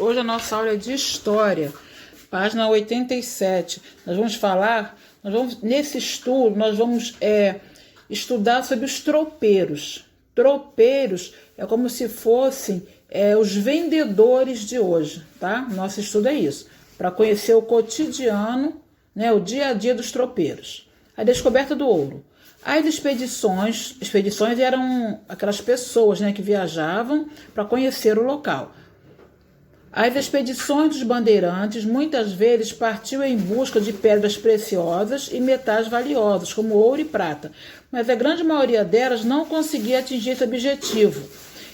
Hoje a nossa aula é de História, página 87. Nesse estudo, nós vamos estudar sobre os tropeiros. Tropeiros é como se fossem os vendedores de hoje, tá? Nosso estudo é isso, para conhecer o cotidiano, né, o dia a dia dos tropeiros. A descoberta do ouro. As expedições eram aquelas pessoas, né, que viajavam para conhecer o local. As expedições dos bandeirantes muitas vezes partiam em busca de pedras preciosas e metais valiosos, como ouro e prata, mas a grande maioria delas não conseguia atingir esse objetivo.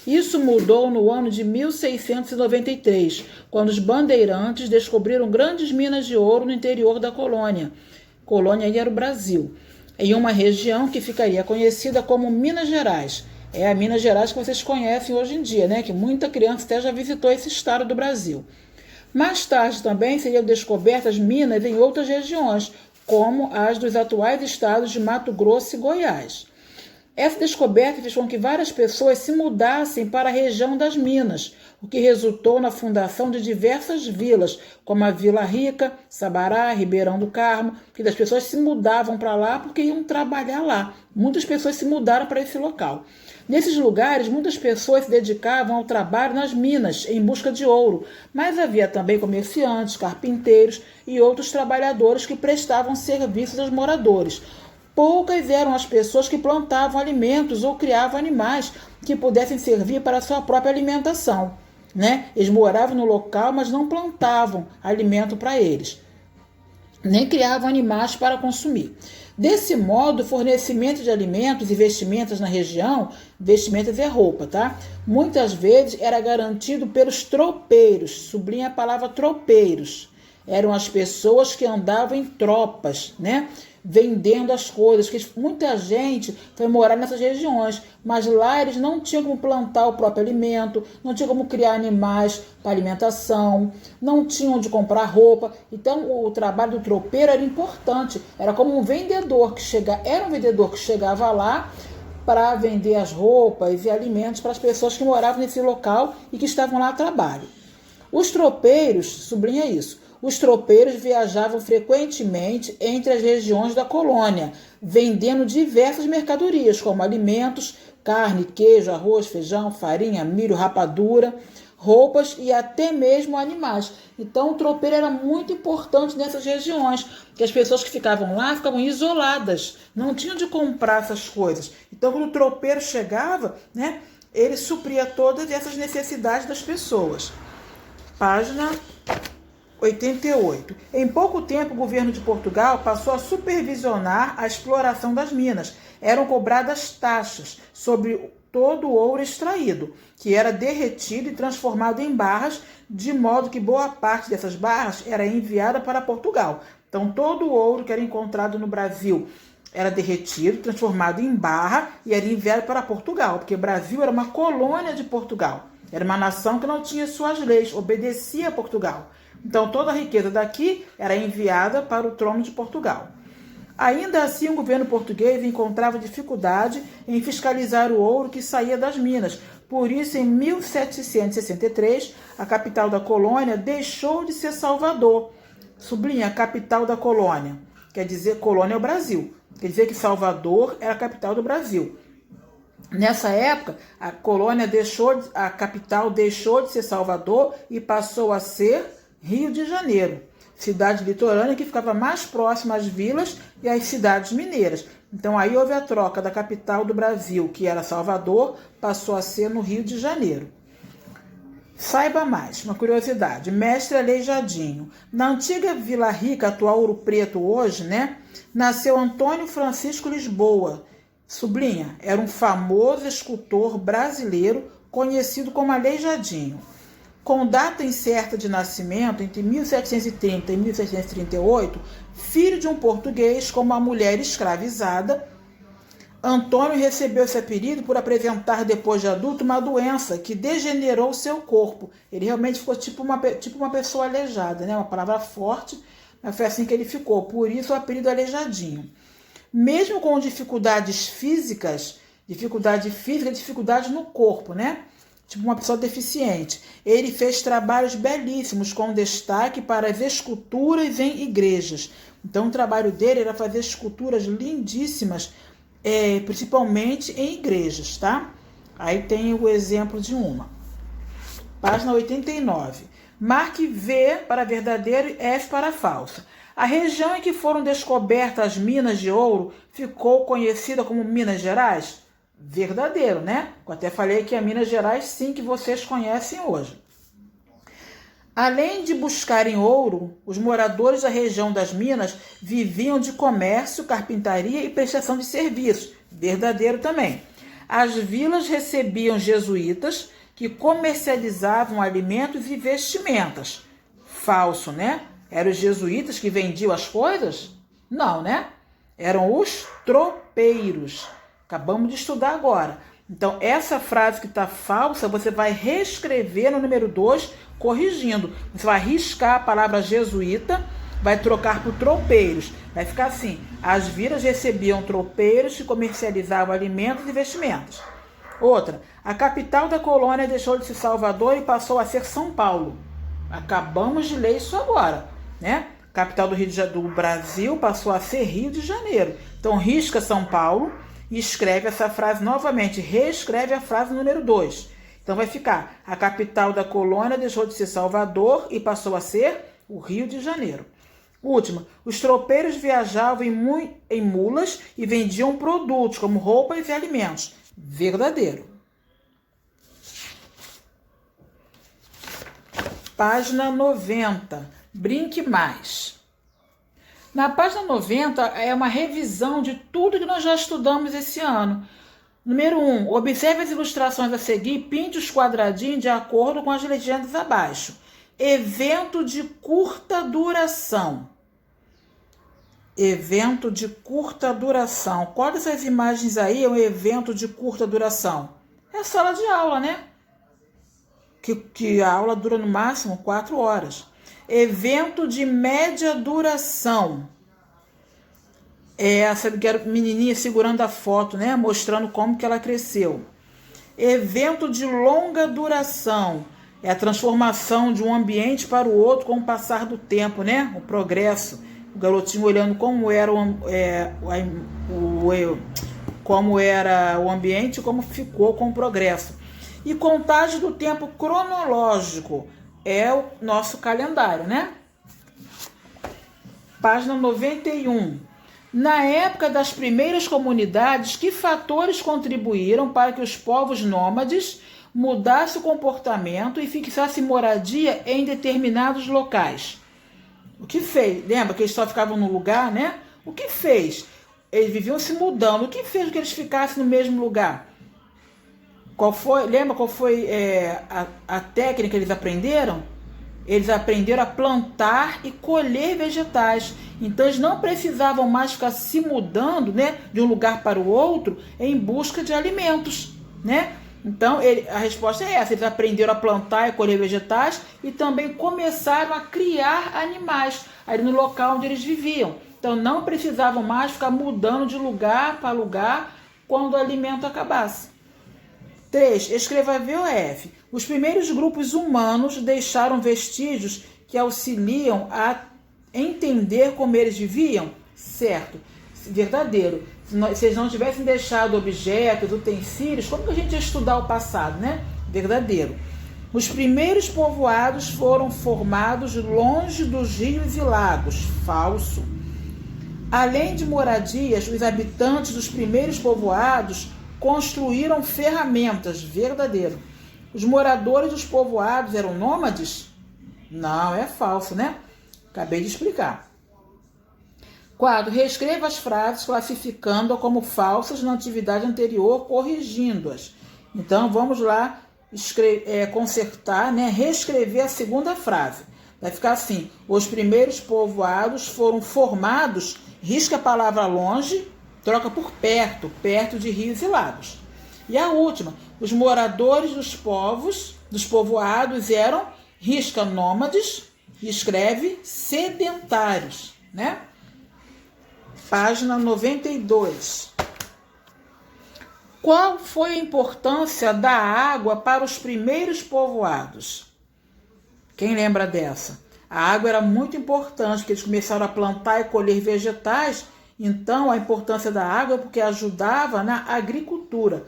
Isso mudou no ano de 1693, quando os bandeirantes descobriram grandes minas de ouro no interior da colônia. Colônia aí era o Brasil, em uma região que ficaria conhecida como Minas Gerais. É a Minas Gerais que vocês conhecem hoje em dia, né? Que muita criança até já visitou esse estado do Brasil. Mais tarde também seriam descobertas minas em outras regiões, como as dos atuais estados de Mato Grosso e Goiás. Essa descoberta fez com que várias pessoas se mudassem para a região das minas, o que resultou na fundação de diversas vilas, como a Vila Rica, Sabará, Ribeirão do Carmo, que as pessoas se mudavam para lá porque iam trabalhar lá. Muitas pessoas se mudaram para esse local. Nesses lugares, muitas pessoas se dedicavam ao trabalho nas minas, em busca de ouro, mas havia também comerciantes, carpinteiros e outros trabalhadores que prestavam serviços aos moradores. Poucas eram as pessoas que plantavam alimentos ou criavam animais que pudessem servir para a sua própria alimentação, né? Eles moravam no local, mas não plantavam alimento para eles, nem criavam animais para consumir. Desse modo, o fornecimento de alimentos e vestimentas na região, vestimentas é roupa, tá? Muitas vezes era garantido pelos tropeiros, sublinha a palavra tropeiros. Eram as pessoas que andavam em tropas, né? Vendendo as coisas, que muita gente foi morar nessas regiões, mas lá eles não tinham como plantar o próprio alimento, não tinham como criar animais para alimentação, não tinham onde comprar roupa. Então o trabalho do tropeiro era importante, era como um vendedor que chegava lá para vender as roupas e alimentos para as pessoas que moravam nesse local e que estavam lá a trabalho. Os tropeiros, sublinha isso, os tropeiros viajavam frequentemente entre as regiões da colônia, vendendo diversas mercadorias, como alimentos, carne, queijo, arroz, feijão, farinha, milho, rapadura, roupas e até mesmo animais. Então, o tropeiro era muito importante nessas regiões, porque as pessoas que ficavam lá ficavam isoladas, não tinham de comprar essas coisas. Então, quando o tropeiro chegava, né, ele supria todas essas necessidades das pessoas. Página 88. Em pouco tempo, o governo de Portugal passou a supervisionar a exploração das minas. Eram cobradas taxas sobre todo o ouro extraído, que era derretido e transformado em barras, de modo que boa parte dessas barras era enviada para Portugal. Então, todo o ouro que era encontrado no Brasil era derretido, transformado em barra e era enviado para Portugal, porque o Brasil era uma colônia de Portugal. Era uma nação que não tinha suas leis, obedecia a Portugal. Então, toda a riqueza daqui era enviada para o trono de Portugal. Ainda assim, o governo português encontrava dificuldade em fiscalizar o ouro que saía das minas. Por isso, em 1763, a capital da colônia deixou de ser Salvador. Sublinha, capital da colônia. Quer dizer, colônia é o Brasil. Quer dizer que Salvador era a capital do Brasil. Nessa época, a capital deixou de ser Salvador e passou a ser Rio de Janeiro, cidade litorânea que ficava mais próxima às vilas e às cidades mineiras. Então aí houve a troca da capital do Brasil, que era Salvador, passou a ser no Rio de Janeiro. Saiba mais, uma curiosidade, Mestre Aleijadinho. Na antiga Vila Rica, atual Ouro Preto hoje, né, nasceu Antônio Francisco Lisboa. Sublinha, era um famoso escultor brasileiro conhecido como Aleijadinho. Com data incerta de nascimento, entre 1730 e 1738, filho de um português com uma mulher escravizada, Antônio recebeu esse apelido por apresentar, depois de adulto, uma doença que degenerou seu corpo. Ele realmente ficou tipo uma pessoa aleijada, né? Uma palavra forte, mas foi assim que ele ficou. Por isso o apelido Aleijadinho. Mesmo com dificuldade física no corpo, né? tipo uma pessoa deficiente. Ele fez trabalhos belíssimos com destaque para as esculturas em igrejas. Então o trabalho dele era fazer esculturas lindíssimas, principalmente em igrejas, tá? Aí tem o exemplo de uma. Página 89. Marque V para verdadeiro e F para falsa. A região em que foram descobertas as minas de ouro ficou conhecida como Minas Gerais? Verdadeiro, né? Eu até falei que é Minas Gerais, sim, que vocês conhecem hoje. Além de buscarem ouro, os moradores da região das minas viviam de comércio, carpintaria e prestação de serviços. Verdadeiro também. As vilas recebiam jesuítas que comercializavam alimentos e vestimentas. Falso, né? Eram os jesuítas que vendiam as coisas? Não, né? Eram os tropeiros. Acabamos de estudar agora. Então, essa frase que está falsa, você vai reescrever no número 2, corrigindo. Você vai riscar a palavra jesuíta, vai trocar por tropeiros. Vai ficar assim: as vilas recebiam tropeiros que comercializavam alimentos e vestimentas. Outra, a capital da colônia deixou de ser Salvador e passou a ser São Paulo. Acabamos de ler isso agora, né? Capital do Brasil passou a ser Rio de Janeiro. Então, risca São Paulo e escreve essa frase novamente. Reescreve a frase número 2. Então, vai ficar: a capital da colônia deixou de ser Salvador e passou a ser o Rio de Janeiro. Última, os tropeiros viajavam em mulas e vendiam produtos como roupas e alimentos. Verdadeiro. Página 90. Brinque mais. Na página 90 é uma revisão de tudo que nós já estudamos esse ano. Número 1. Observe as ilustrações a seguir e pinte os quadradinhos de acordo com as legendas abaixo. Evento de curta duração. Evento de curta duração. Qual dessas imagens aí é um evento de curta duração? É a sala de aula, né? Que a aula dura no máximo 4 horas. Evento de média duração. É essa menininha segurando a foto, né? Mostrando como que ela cresceu. Evento de longa duração. É a transformação de um ambiente para o outro com o passar do tempo, né? O progresso. O garotinho olhando como era o ambiente e como ficou com o progresso. E contagem do tempo cronológico é o nosso calendário, né? Página 91. Na época das primeiras comunidades, que fatores contribuíram para que os povos nômades mudassem o comportamento e fixassem moradia em determinados locais? O que fez? Lembra que eles só ficavam no lugar, né? O que fez? Eles viviam se mudando. O que fez que eles ficassem no mesmo lugar? Lembra qual foi a técnica que eles aprenderam? Eles aprenderam a plantar e colher vegetais. Então eles não precisavam mais ficar se mudando, né, de um lugar para o outro em busca de alimentos, né? Então a resposta é essa: eles aprenderam a plantar e colher vegetais e também começaram a criar animais ali no local onde eles viviam. Então não precisavam mais ficar mudando de lugar para lugar quando o alimento acabasse. 3. Escreva V ou F. Os primeiros grupos humanos deixaram vestígios que auxiliam a entender como eles viviam? Certo. Verdadeiro. Se eles não tivessem deixado objetos, utensílios, como que a gente ia estudar o passado, né? Verdadeiro. Os primeiros povoados foram formados longe dos rios e lagos. Falso. Além de moradias, os habitantes dos primeiros povoados construíram ferramentas. Verdadeiro. Os moradores dos povoados eram nômades? Não, é falso, né? Acabei de explicar. 4. Reescreva as frases classificando-as como falsas na atividade anterior, corrigindo-as. Então, vamos lá consertar, né? Reescrever a segunda frase. Vai ficar assim: os primeiros povoados foram formados, risca a palavra longe, troca por perto, perto de rios e lagos. E a última: os moradores dos povoados eram, risca nômades, e escreve sedentários, né? Página 92. Qual foi a importância da água para os primeiros povoados? Quem lembra dessa? A água era muito importante, porque eles começaram a plantar e colher vegetais, então a importância da água é porque ajudava na agricultura.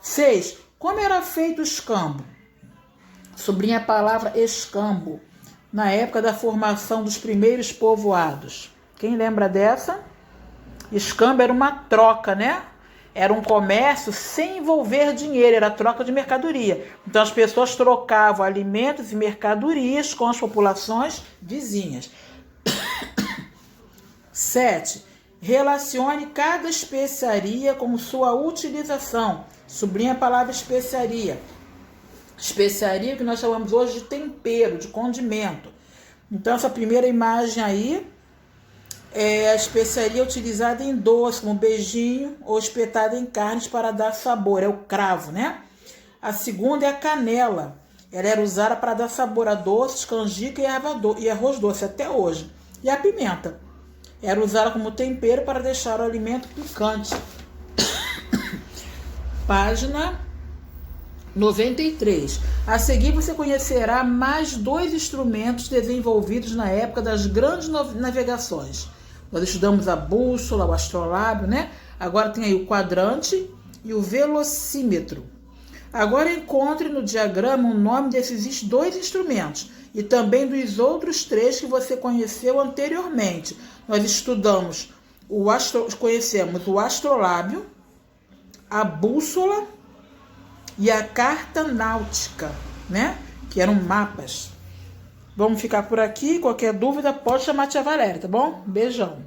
6. Como era feito o escambo? Sublinha a palavra escambo, na época da formação dos primeiros povoados. Quem lembra dessa? Escambo era uma troca, né? Era um comércio sem envolver dinheiro, era troca de mercadoria. Então as pessoas trocavam alimentos e mercadorias com as populações vizinhas. 7. Relacione cada especiaria com sua utilização. Sublinha a palavra especiaria. Especiaria que nós chamamos hoje de tempero, de condimento. Então essa primeira imagem aí é a especiaria utilizada em doce, como beijinho, ou espetada em carnes para dar sabor, é o cravo, né? A segunda é a canela. Ela era usada para dar sabor a doces, canjica e arroz doce até hoje. E a pimenta era usada como tempero para deixar o alimento picante. Página 93. A seguir você conhecerá mais 2 instrumentos desenvolvidos na época das grandes navegações. Nós estudamos a bússola, o astrolábio, né? Agora tem aí o quadrante e o velocímetro. Agora encontre no diagrama o nome desses 2 instrumentos e também dos outros 3 que você conheceu anteriormente. Nós estudamos, conhecemos o astrolábio, a bússola e a carta náutica, né? Que eram mapas. Vamos ficar por aqui. Qualquer dúvida pode chamar a tia Valéria, tá bom? Beijão.